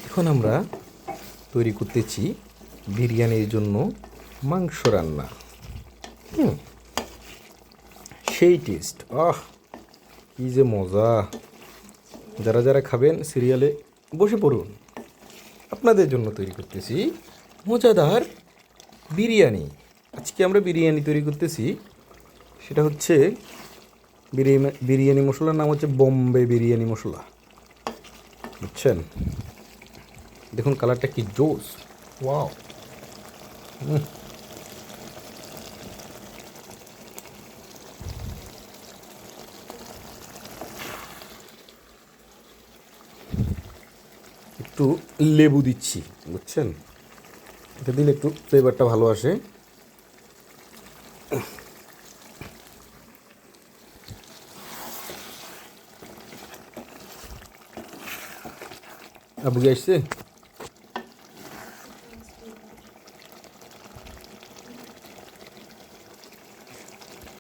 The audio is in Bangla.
এখন আমরা তৈরি করতেছি বিরিয়ানির জন্য মাংস রান্না। সেই টেস্ট, কি যে মজা! যারা যারা খাবেন সিরিয়ালে বসে পড়ুন, আপনাদের জন্য তৈরি করতেছি মজাদার বিরিয়ানি। আজকে আমরা বিরিয়ানি তৈরি করতেছি, সেটা হচ্ছে বিরিয়ানি মশলার নাম হচ্ছে বোম্বে বিরিয়ানি মশলা, বুঝছেন? দেখুন কালারটা কি জোস! ওয়াও! একটু লেবু দিচ্ছি, বুঝছেন? এটা দিলে একটু ফ্লেভারটা ভালো আসে। আবু আসছে।